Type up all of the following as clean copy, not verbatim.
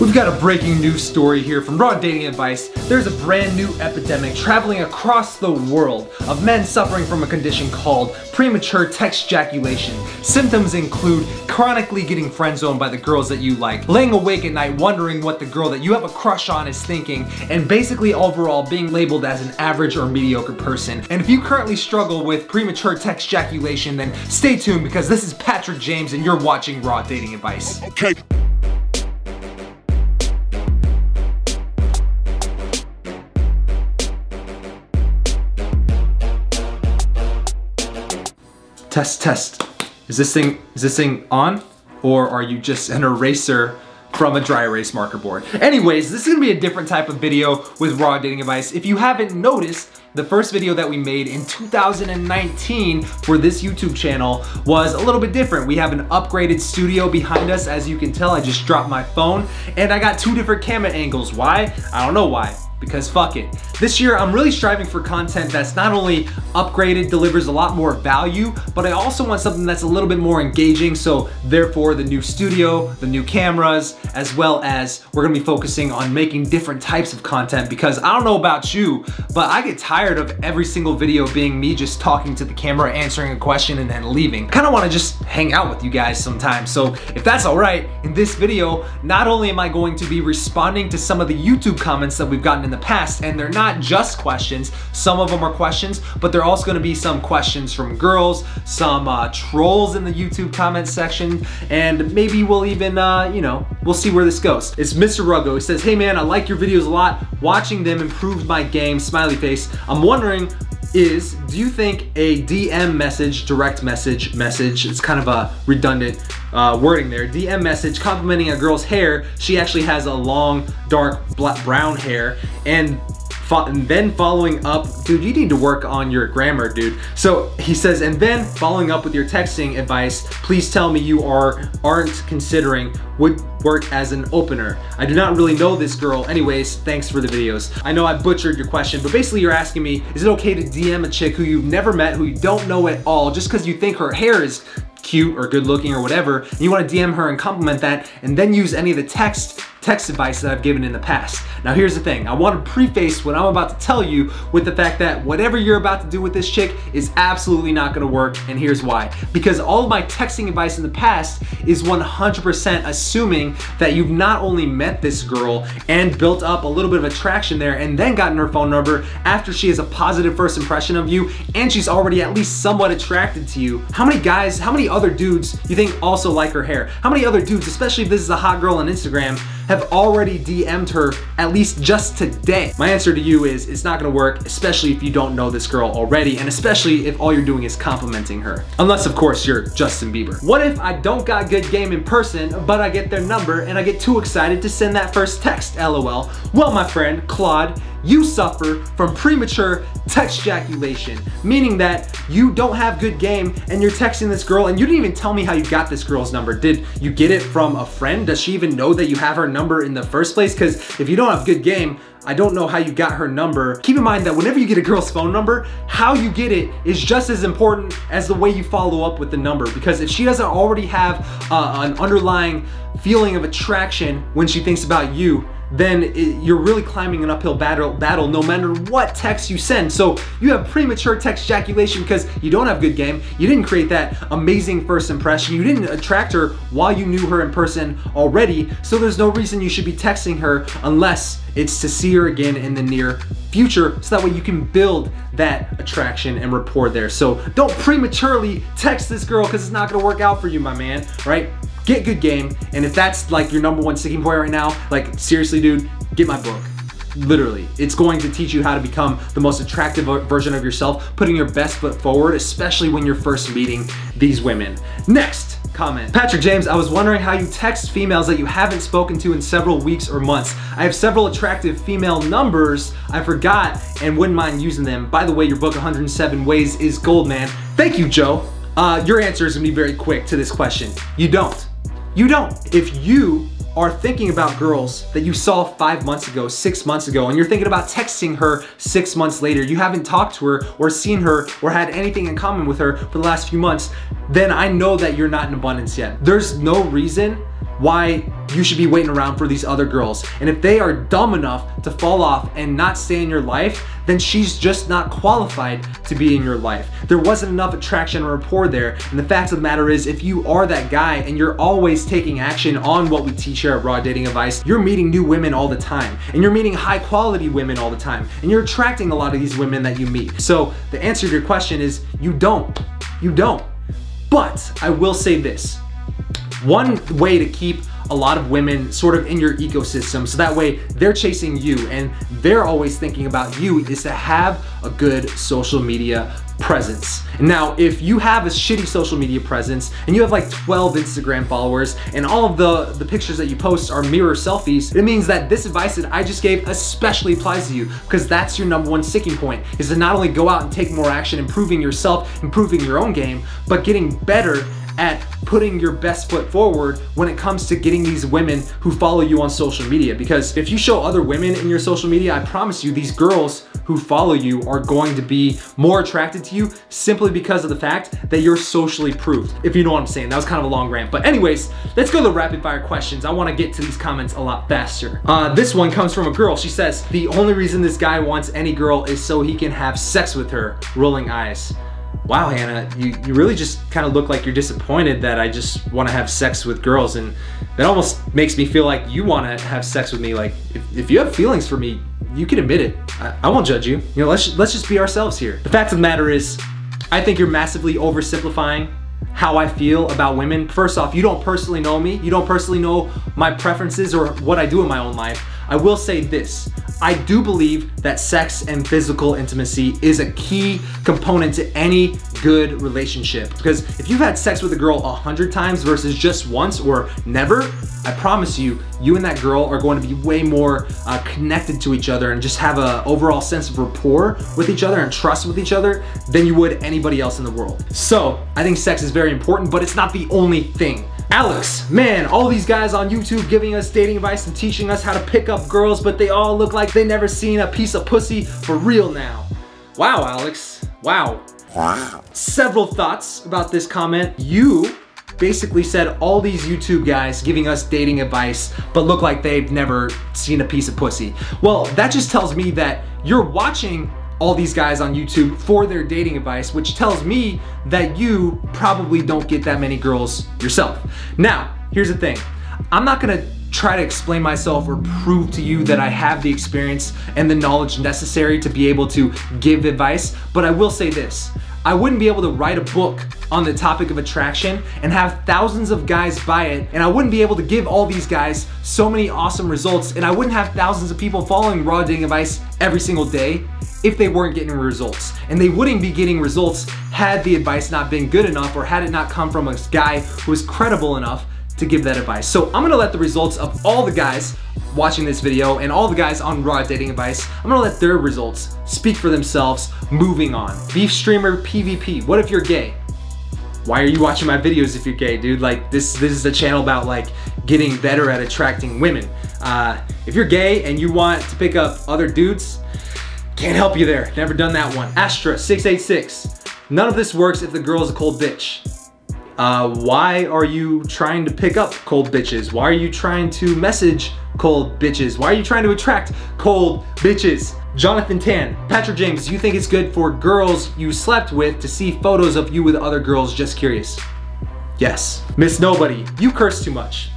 We've got a breaking news story here from Raw Dating Advice. There's a brand new epidemic traveling across the world of men suffering from a condition called premature text ejaculation. Symptoms include chronically getting friend-zoned by the girls that you like, laying awake at night wondering what the girl that you have a crush on is thinking, and basically overall being labeled as an average or mediocre person. And if you currently struggle with premature text ejaculation, then stay tuned because this is Patrick James and you're watching Raw Dating Advice. Okay. Test. Is this thing on? Or are you just an eraser from a dry erase marker board? Anyways, this is gonna be a different type of video with Raw Dating Advice. If you haven't noticed, the first video that we made in 2019 for this YouTube channel was a little bit different. We have an upgraded studio behind us. As you can tell, I just dropped my phone and I got 2 different camera angles. Why? I don't know why. Because fuck it. This year, I'm really striving for content that's not only upgraded, delivers a lot more value, but I also want something that's a little bit more engaging. So therefore, the new studio, the new cameras, as well as we're gonna be focusing on making different types of content because I don't know about you, but I get tired of every single video being me just talking to the camera, answering a question, and then leaving. I kinda wanna just hang out with you guys sometimes. So if that's all right, in this video, not only am I going to be responding to some of the YouTube comments that we've gotten in the past, and they're not just questions, some of them are questions, but they're also gonna be some questions from girls, some trolls in the YouTube comment section, and maybe we'll even, we'll see where this goes. It's Mr. Ruggo. He says, hey man, I like your videos a lot. Watching them improved my game, smiley face. I'm wondering, do you think a DM message, direct message, it's kind of a redundant wording there, DM message complimenting a girl's hair, she actually has a long, dark, brown hair, and then following up, dude, you need to work on your grammar, dude. So he says, and then following up with your texting advice, please tell me you aren't considering would work as an opener. I do not really know this girl. Anyways, thanks for the videos. I know I butchered your question, but basically you're asking me, is it okay to DM a chick who you've never met, who you don't know at all, just because you think her hair is cute or good looking or whatever, and you want to DM her and compliment that, and then use any of the text advice that I've given in the past. Now here's the thing, I want to preface what I'm about to tell you with the fact that whatever you're about to do with this chick is absolutely not going to work, and here's why. Because all of my texting advice in the past is 100% assuming that you've not only met this girl and built up a little bit of attraction there and then gotten her phone number after she has a positive first impression of you and she's already at least somewhat attracted to you. How many other dudes you think also like her hair? How many other dudes, especially if this is a hot girl on Instagram, have already DM'd her at least just today? My answer to you is it's not gonna work, especially if you don't know this girl already, and especially if all you're doing is complimenting her. Unless, of course, you're Justin Bieber. What if I don't got good game in person, but I get their number and I get too excited to send that first text, LOL? Well, my friend, Claude, you suffer from premature text ejaculation, meaning that you don't have good game and you're texting this girl and you didn't even tell me how you got this girl's number. Did you get it from a friend? Does she even know that you have her number in the first place? Because if you don't have good game, I don't know how you got her number. Keep in mind that whenever you get a girl's phone number, how you get it is just as important as the way you follow up with the number. Because if she doesn't already have an underlying feeling of attraction when she thinks about you, then you're really climbing an uphill battle no matter what text you send. So you have premature text ejaculation because you don't have good game, you didn't create that amazing first impression, you didn't attract her while you knew her in person already, so there's no reason you should be texting her unless it's to see her again in the near future, so that way you can build that attraction and rapport there. So don't prematurely text this girl because it's not gonna work out for you, my man, right? Get good game, and if that's like your #1 sticking point right now, like seriously dude, get my book. Literally, it's going to teach you how to become the most attractive version of yourself, putting your best foot forward, especially when you're first meeting these women. Next comment. Patrick James, I was wondering how you text females that you haven't spoken to in several weeks or months. I have several attractive female numbers I forgot and wouldn't mind using them. By the way, your book 107 Ways is gold, man. Thank you, Joe. Your answer is gonna be very quick to this question. You don't. You don't. If you are thinking about girls that you saw 5 months ago, 6 months ago, and you're thinking about texting her 6 months later, you haven't talked to her or seen her or had anything in common with her for the last few months, then I know that you're not in abundance yet. There's no reason why you should be waiting around for these other girls. And if they are dumb enough to fall off and not stay in your life, then she's just not qualified to be in your life. There wasn't enough attraction and rapport there. And the fact of the matter is, if you are that guy and you're always taking action on what we teach here at Raw Dating Advice, you're meeting new women all the time. And you're meeting high quality women all the time. And you're attracting a lot of these women that you meet. So the answer to your question is, you don't. You don't. But I will say this. One way to keep a lot of women sort of in your ecosystem, so that way they're chasing you and they're always thinking about you, is to have a good social media presence. Now, if you have a shitty social media presence and you have like 12 Instagram followers and all of the pictures that you post are mirror selfies, it means that this advice that I just gave especially applies to you, because that's your number one sticking point, is to not only go out and take more action, improving yourself, improving your own game, but getting better at putting your best foot forward when it comes to getting these women who follow you on social media. Because if you show other women in your social media, I promise you these girls who follow you are going to be more attracted to you simply because of the fact that you're socially proved. If you know what I'm saying. That was kind of a long rant. But anyways, let's go to the rapid fire questions. I want to get to these comments a lot faster. This one comes from a girl. She says, the only reason this guy wants any girl is so he can have sex with her. Rolling eyes. Wow, Hannah, you really just kind of look like you're disappointed that I just want to have sex with girls, and that almost makes me feel like you want to have sex with me. Like, if you have feelings for me, you can admit it. I won't judge you. You know, let's just be ourselves here. The fact of the matter is, I think you're massively oversimplifying how I feel about women. First off, you don't personally know me. You don't personally know my preferences or what I do in my own life. I will say this. I do believe that sex and physical intimacy is a key component to any good relationship. Because if you've had sex with a girl 100 times versus just once or never, I promise you, you and that girl are going to be way more connected to each other and just have an overall sense of rapport with each other and trust with each other than you would anybody else in the world. So I think sex is very important, but it's not the only thing. Alex, man, all these guys on YouTube giving us dating advice and teaching us how to pick up girls, but they all look like they never seen a piece of pussy for real now. Wow, Alex, wow. Wow. Several thoughts about this comment. You basically said all these YouTube guys giving us dating advice, but look like they've never seen a piece of pussy. Well, that just tells me that you're watching all these guys on YouTube for their dating advice, which tells me that you probably don't get that many girls yourself. Now, here's the thing. I'm not gonna try to explain myself or prove to you that I have the experience and the knowledge necessary to be able to give advice, but I will say this. I wouldn't be able to write a book on the topic of attraction and have thousands of guys buy it, and I wouldn't be able to give all these guys so many awesome results, and I wouldn't have thousands of people following Raw Dating Advice every single day if they weren't getting results. And they wouldn't be getting results had the advice not been good enough or had it not come from a guy who is credible enough to give that advice. So I'm gonna let the results of all the guys watching this video and all the guys on Raw Dating Advice, I'm gonna let their results speak for themselves. Moving on. Beef streamer PvP. What if you're gay? Why are you watching my videos if you're gay, dude? Like, this is a channel about like getting better at attracting women. If you're gay and you want to pick up other dudes, can't help you there. Never done that one. Astra686. None of this works if the girl's a cold bitch. Why are you trying to pick up cold bitches? Why are you trying to message cold bitches? Why are you trying to attract cold bitches? Jonathan Tan. Patrick James, do you think it's good for girls you slept with to see photos of you with other girls? Just curious. Yes. Miss Nobody, you curse too much.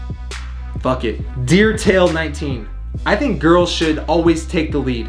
Fuck it. Deer Tail 19. I think girls should always take the lead.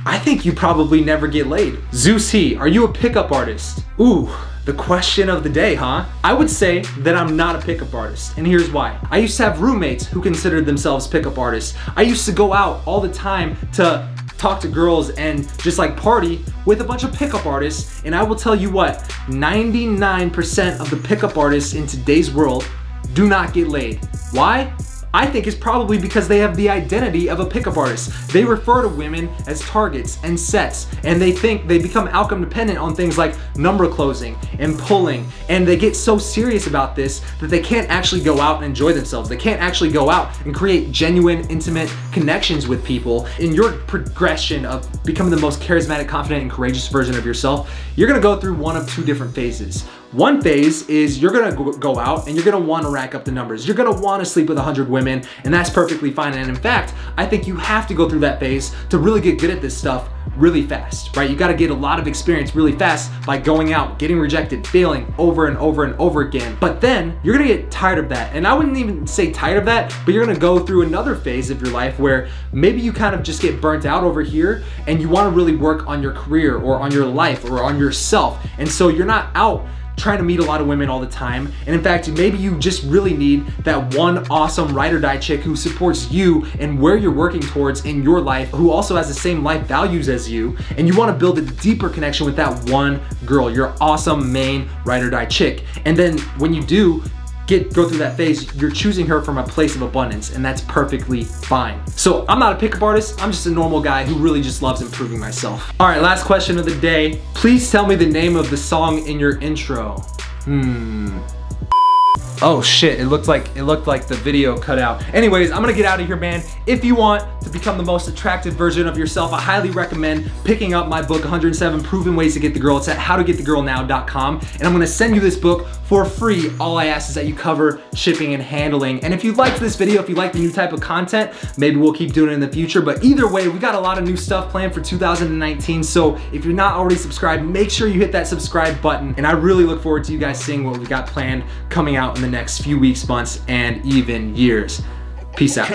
I think you probably never get laid. Zeus He, are you a pickup artist? Ooh, the question of the day, huh? I would say that I'm not a pickup artist, and here's why. I used to have roommates who considered themselves pickup artists. I used to go out all the time to talk to girls and just like party with a bunch of pickup artists, and I will tell you what, 99% of the pickup artists in today's world do not get laid. Why? I think it's probably because they have the identity of a pickup artist. They refer to women as targets and sets, and they think they become outcome dependent on things like number closing and pulling, and they get so serious about this that they can't actually go out and enjoy themselves. They can't actually go out and create genuine, intimate connections with people. In your progression of becoming the most charismatic, confident, and courageous version of yourself, you're gonna go through one of two different phases. One phase is you're gonna go out and you're gonna wanna rack up the numbers. You're gonna wanna sleep with 100 women, and that's perfectly fine. And in fact, I think you have to go through that phase to really get good at this stuff really fast, right? You gotta get a lot of experience really fast by going out, getting rejected, failing over and over and over again. But then you're gonna get tired of that. And I wouldn't even say tired of that, but you're gonna go through another phase of your life where maybe you kind of just get burnt out over here and you wanna really work on your career or on your life or on yourself. And so you're not out trying to meet a lot of women all the time. And in fact, maybe you just really need that one awesome ride or die chick who supports you and where you're working towards in your life, who also has the same life values as you. And you wanna build a deeper connection with that one girl, your awesome main ride or die chick. And then when you do, go through that phase, you're choosing her from a place of abundance, and that's perfectly fine. So I'm not a pickup artist, I'm just a normal guy who really just loves improving myself. All right, last question of the day. Please tell me the name of the song in your intro. Oh shit, it looked like the video cut out. Anyways, I'm gonna get out of here, man. If you want to become the most attractive version of yourself, I highly recommend picking up my book, 107 Proven Ways to Get the Girl. It's at howtogetthegirlnow.com, and I'm gonna send you this book for free. All I ask is that you cover shipping and handling. And if you liked this video, if you like the new type of content, maybe we'll keep doing it in the future. But either way, we got a lot of new stuff planned for 2019. So if you're not already subscribed, make sure you hit that subscribe button. And I really look forward to you guys seeing what we got planned coming out in the next few weeks, months, and even years. Peace out.